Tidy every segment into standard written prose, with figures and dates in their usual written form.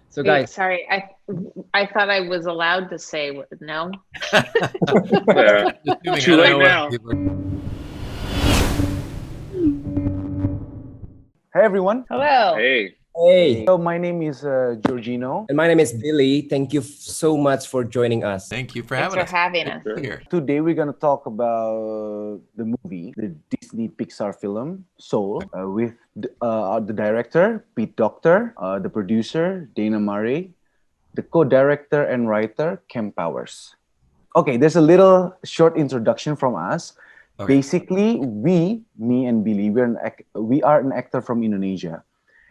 So Wait, guys, sorry, I thought I was allowed to say no. Yeah. Assuming Too I don't late know what now. people are- Hey everyone. Hello. Hey. hey, So my name is Giorgino. and my name is Billy. Thank you so much for joining us. Thank you for Thanks having for us having us. here. Today we're gonna talk about the movie, the Disney Pixar film Soul, with the director Pete Docter, the producer Dana Murray, the co-director and writer Kemp Powers. Okay, there's a little short introduction from us. Okay. Basically, me and Billy, we are an actor from Indonesia,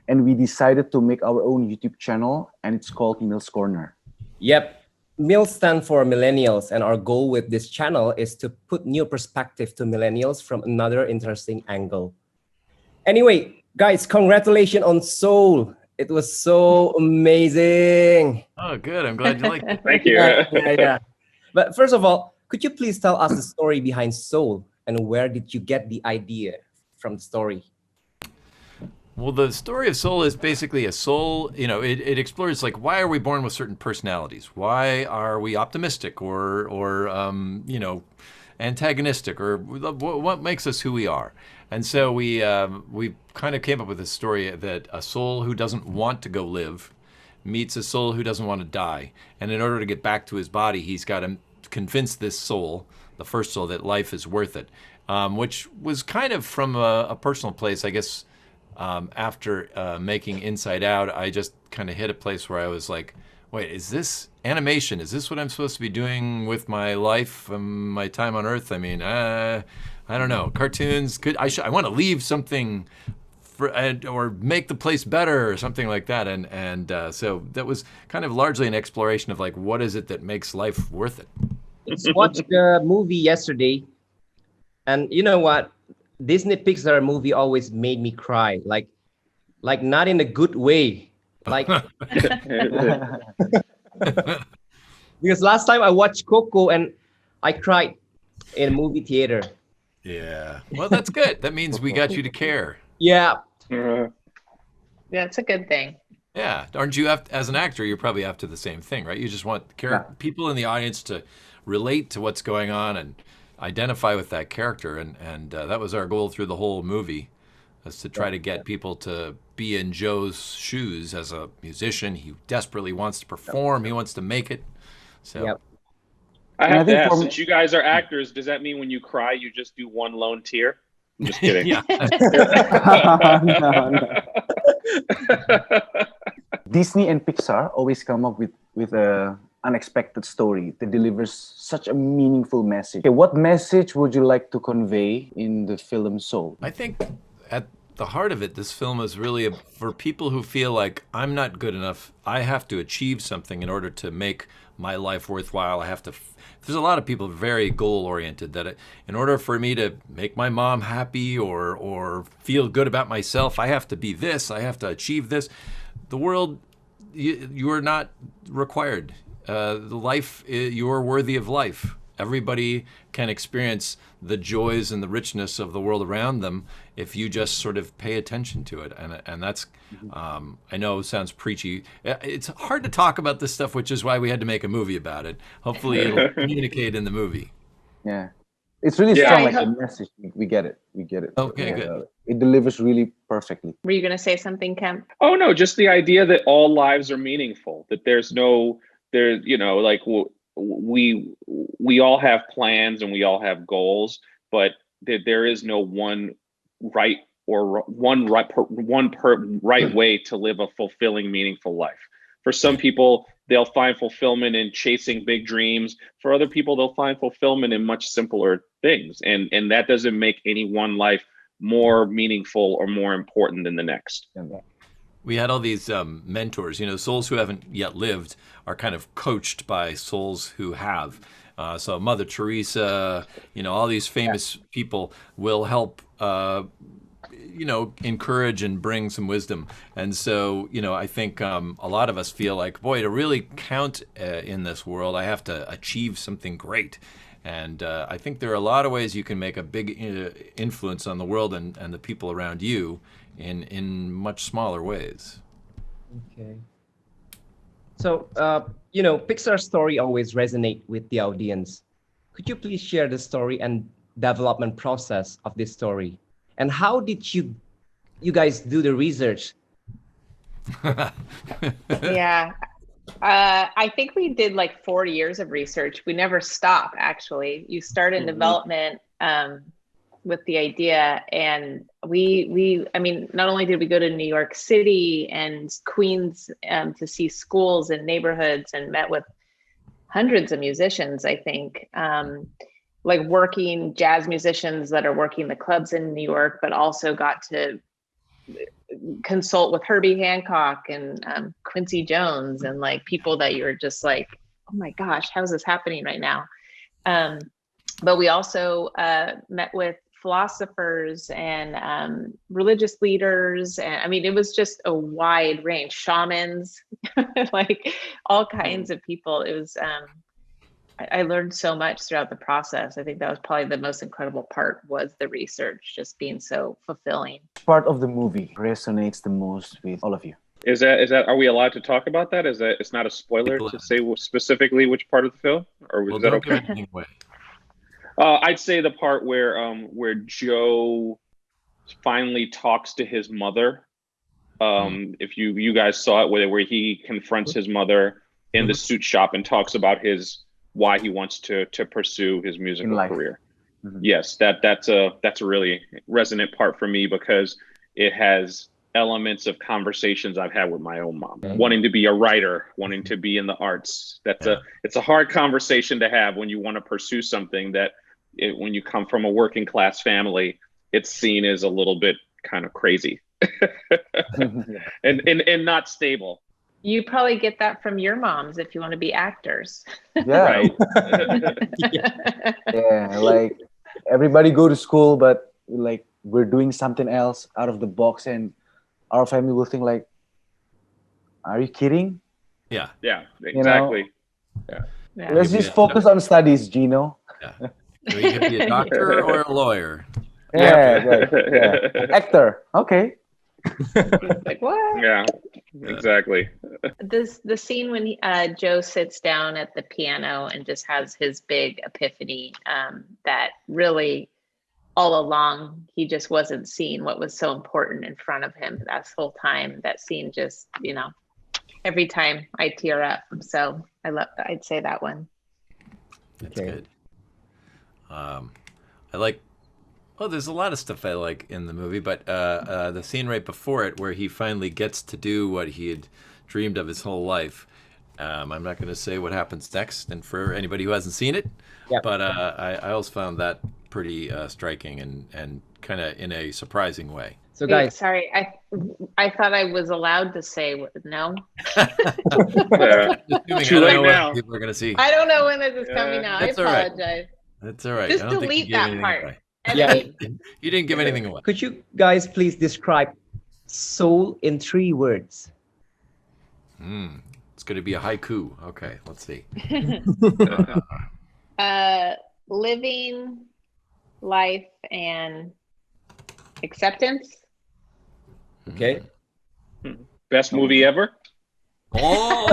and we decided to make our own YouTube channel, and it's called Mills Corner. Yep. MIL stand for millennials, and our goal with this channel is to put new perspective to millennials from another interesting angle. Anyway, guys, congratulations on Soul. It was so amazing. Oh, good. I'm glad you liked it. Thank you. Yeah. But first of all, could you please tell us the story behind Soul and where did you get the idea from the story? Well, the story of soul is basically a soul, it explores like why are we born with certain personalities? Why are we optimistic or antagonistic or what makes us who we are? And so we kind of came up with a story that a soul who doesn't want to go live meets a soul who doesn't want to die. And in order to get back to his body, he's got to convince this soul, the first soul, that life is worth it, which was kind of from a personal place, I guess. After making Inside Out, I just kind of hit a place where I was like, wait, is this animation? Is this what I'm supposed to be doing with my life, my time on Earth? I mean, I don't know. Cartoons, I want to leave something or make the place better or something like that. And so that was kind of largely an exploration of like, what is it that makes life worth it? Just watched the movie yesterday, and you know what? Disney Pixar movie always made me cry, like not in a good way, like because last time I watched Coco and I cried in a movie theater. Yeah. Well, that's good. That means we got you to care. Yeah, Uh, That's a good thing. Yeah, aren't you as an actor? You're probably after the same thing, right? You just want people in the audience to relate to what's going on and identify with that character, and that was our goal through the whole movie, was to try to get people to be in Joe's shoes as a musician. He desperately wants to perform. He wants to make it. So. Yep. I And I have to think ask, for me- since you guys are actors, does that mean when you cry, you just do one lone tear? I'm just kidding. Yeah. No. Disney and Pixar always come up with a unexpected story that delivers such a meaningful message. Okay, what message would you like to convey in the film Soul? I think at the heart of it, this film is really for people who feel like I'm not good enough. I have to achieve something in order to make my life worthwhile. There's a lot of people very goal-oriented that in order for me to make my mom happy or feel good about myself, I have to be this, I have to achieve this. The world, you are not required. You're worthy of life. Everybody can experience the joys and the richness of the world around them if you just sort of pay attention to it. And that's, I know it sounds preachy. It's hard to talk about this stuff, which is why we had to make a movie about it. Hopefully it'll communicate in the movie. Yeah, it's really Yeah. strong. I Like the hope- message, we get it. Okay, good. It delivers really perfectly. Were you going to say something, Kemp? Oh no, just the idea that all lives are meaningful. That like we all have plans and we all have goals, but there is no one right or right way to live a fulfilling, meaningful life. For some people, they'll find fulfillment in chasing big dreams. For other people, they'll find fulfillment in much simpler things, and that doesn't make any one life more meaningful or more important than the next. We had all these mentors, souls who haven't yet lived are kind of coached by souls who have. So Mother Teresa, all these famous people will help, encourage and bring some wisdom. And so, I think a lot of us feel like, boy, to really count in this world, I have to achieve something great. And I think there are a lot of ways you can make a big influence on the world and the people around you in much smaller ways. Okay. So, Pixar's story always resonate with the audience. Could you please share the story and development process of this story? And how did you guys do the research? Yeah. I think we did like 4 years of research. We never stop, actually. You start in development with the idea, and I mean, not only did we go to New York City and Queens to see schools and neighborhoods and met with hundreds of musicians, I think, like working jazz musicians that are working the clubs in New York, but also got to consult with Herbie Hancock and Quincy Jones and like people that you're just like, oh my gosh, how is this happening right now? But we also met with philosophers and religious leaders. And I mean, it was just a wide range, shamans, like all kinds of people. It was, I learned so much throughout the process. I think that was probably the most incredible part, was the research just being so fulfilling. Part of the movie resonates the most with all of you? Is that are we allowed to talk about that? Is that it's not a spoiler to say specifically which part of the film, or was that okay? I'd say the part where Joe finally talks to his mother. If you guys saw it, where he confronts his mother in the suit shop and talks about why he wants to pursue his musical career. Yes, that's a really resonant part for me, because it has elements of conversations I've had with my own mom, wanting to be a writer, wanting to be in the arts. It's a hard conversation to have when you want to pursue something that when you come from a working class family, it's seen as a little bit kind of crazy and not stable. You probably get that from your moms if you want to be actors. Yeah. Right. Yeah, like everybody go to school, but like we're doing something else out of the box, and our family will think like, are you kidding? Yeah, exactly. Yeah. Let's just focus on studies, Gino. Yeah. So you can be a doctor or a lawyer. Yeah, right. Yeah. Actor. Okay. Like, what? Yeah, exactly. The scene when Joe sits down at the piano and just has his big epiphany, that really all along he just wasn't seeing what was so important in front of him that whole time. That scene just, every time I tear up. So I'd say that one. That's good. I like, there's a lot of stuff I like in the movie, but the scene right before it where he finally gets to do what he had dreamed of his whole life. I'm not going to say what happens next, and for anybody who hasn't seen it, but I also found that pretty striking and kind of in a surprising way. So guys, sorry, I thought I was allowed to say no. Too late now. People are going to see. I don't know when this is coming out. I That's all right. apologize. That's all right. Just I don't delete think you gave that anything part. away. Yeah. You didn't give anything away. Could you guys please describe soul in 3 words? It's going to be a haiku. Okay, let's see. Living life and acceptance. Okay. Best movie ever. Oh!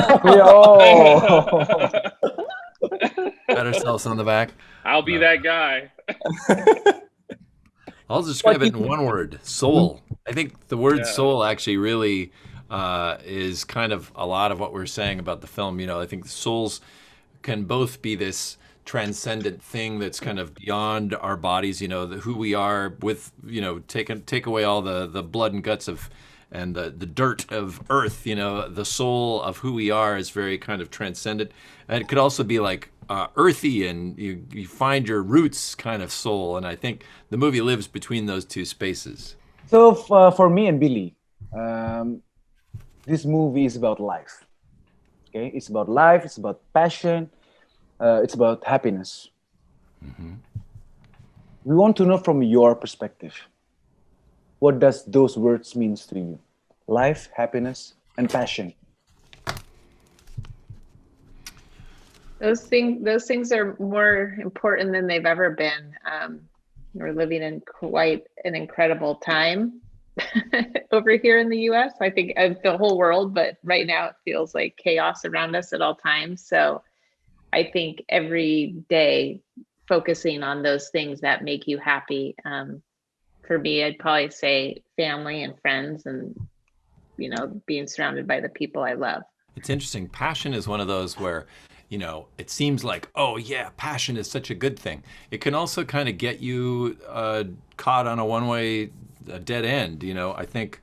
Pat ourselves on the back. I'll be that guy. I'll describe it in one word: soul. I think the word soul actually really is kind of a lot of what we're saying about the film. I think souls can both be this transcendent thing that's kind of beyond our bodies, who we are with, take away all the blood and guts of and the dirt of earth, the soul of who we are is very kind of transcendent. And it could also be like earthy, and you find your roots kind of soul. And I think the movie lives between those two spaces. So for me and Billy, this movie is about life. Okay, it's about life. It's about passion. It's about happiness. We want to know from your perspective, what does those words mean to you? Life, happiness, and passion. Those things are more important than they've ever been. We're living in quite an incredible time. over here in the US. I think the whole world, but right now it feels like chaos around us at all times. So I think every day focusing on those things that make you happy. For me, I'd probably say family and friends and, you know, being surrounded by the people I love. It's interesting. Passion is one of those where, you know, it seems like, oh yeah, passion is such a good thing. It can also kind of get you caught on a one-way dead end. You know, I think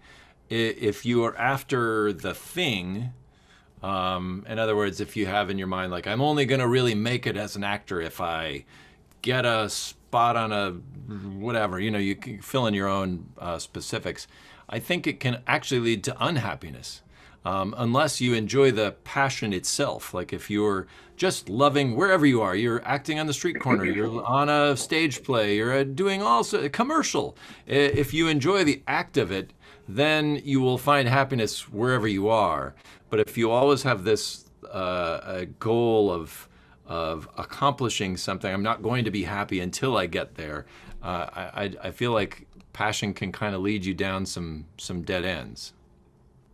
if you are after the thing, in other words, if you have in your mind, like, I'm only going to really make it as an actor if I get a spot on a whatever, you know, you can fill in your own specifics. I think it can actually lead to unhappiness. Unless you enjoy the passion itself. Like if you're just loving wherever you are, you're acting on the street corner, you're on a stage play, you're doing also a commercial. If you enjoy the act of it, then you will find happiness wherever you are. But if you always have this a goal of accomplishing something, I'm not going to be happy until I get there. I feel like passion can kind of lead you down some dead ends.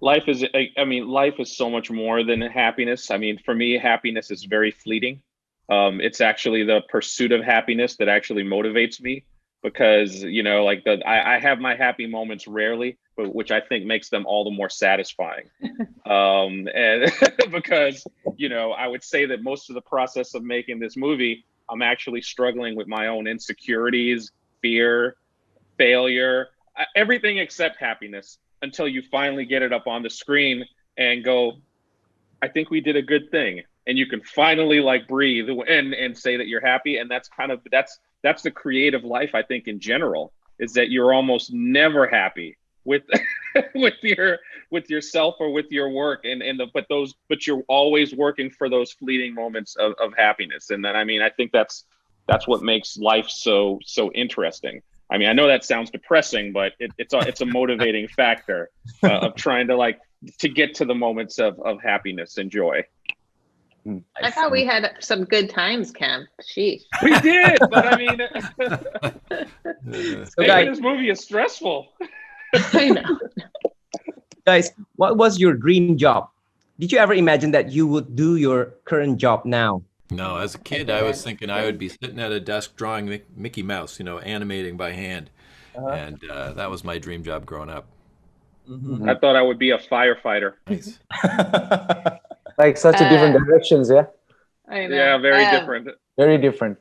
Life is, I mean, life is so much more than happiness. I mean, for me, happiness is very fleeting. It's actually the pursuit of happiness that actually motivates me, because, you know, like I have my happy moments rarely, but which I think makes them all the more satisfying. And because, you know, I would say that most of the process of making this movie, I'm actually struggling with my own insecurities, fear, failure, everything except happiness, until you finally get it up on the screen and go, I think we did a good thing. And you can finally like breathe and say that you're happy. And that's kind of, that's the creative life, I think, in general, is that you're almost never happy with with yourself or with your work, but you're always working for those fleeting moments of happiness. And then, I mean, I think that's what makes life so interesting. I mean, I know that sounds depressing, but it's a motivating factor of trying to get to the moments of happiness and joy. I thought we had some good times, Kemp. Sheesh. We did, but I mean, So guys, this movie is stressful. I know. guys, what was your dream job? Did you ever imagine that you would do your current job now? No, as a kid, I was thinking I would be sitting at a desk drawing Mickey Mouse, you know, animating by hand. And that was my dream job growing up. Mm-hmm. I thought I would be a firefighter. Nice. Like such a different directions, yeah? I know. Yeah, very different. Very different.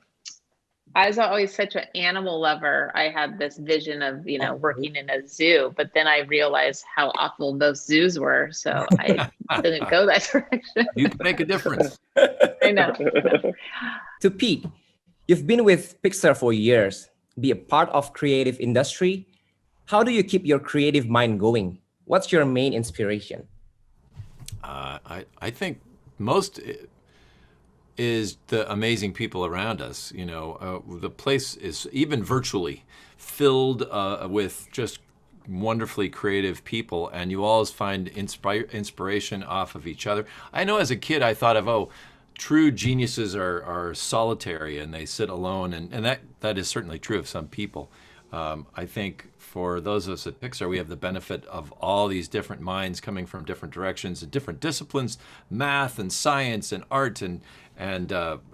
I was always such an animal lover. I had this vision of, you know, working in a zoo, but then I realized how awful those zoos were. So I didn't go that direction. You can make a difference. I know. To Pete, you've been with Pixar for years, be a part of creative industry. How do you keep your creative mind going? What's your main inspiration? I think most is the amazing people around us. You know, the place is even virtually filled with just wonderfully creative people, and you always find inspiration off of each other. I know as a kid I thought of, true geniuses are solitary and they sit alone, and that is certainly true of some people. I think for those of us at Pixar, we have the benefit of all these different minds coming from different directions and different disciplines, math and science and art, and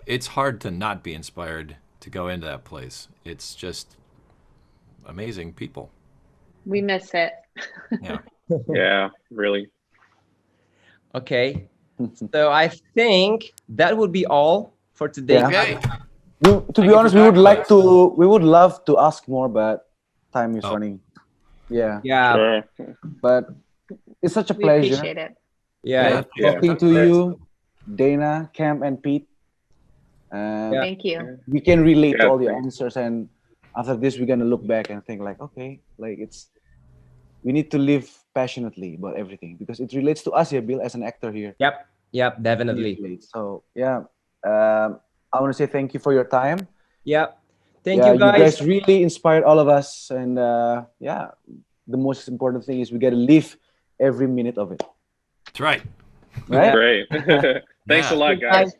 it's hard to not be inspired to go into that place. It's just amazing people. We miss it. Yeah. Yeah, really. Okay, so I think that would be all for today. Yeah. Okay. To be honest, we would love to ask more, but time is running. Yeah. Yeah. Sure. But it's such a We pleasure appreciate it. Yeah. talking to you, Dana, Kemp, and Pete. Thank you. We can relate to Yeah. all the answers, and after this, we're gonna look back and think like, okay, like we need to live passionately about everything because it relates to us, yeah, Bill, as an actor here. Yep, definitely. So yeah, I want to say thank you for your time. Yep. Thank you guys. You guys really inspired all of us, and the most important thing is we gotta live every minute of it. That's right. Right? Great. Thanks Yeah. a lot, guys.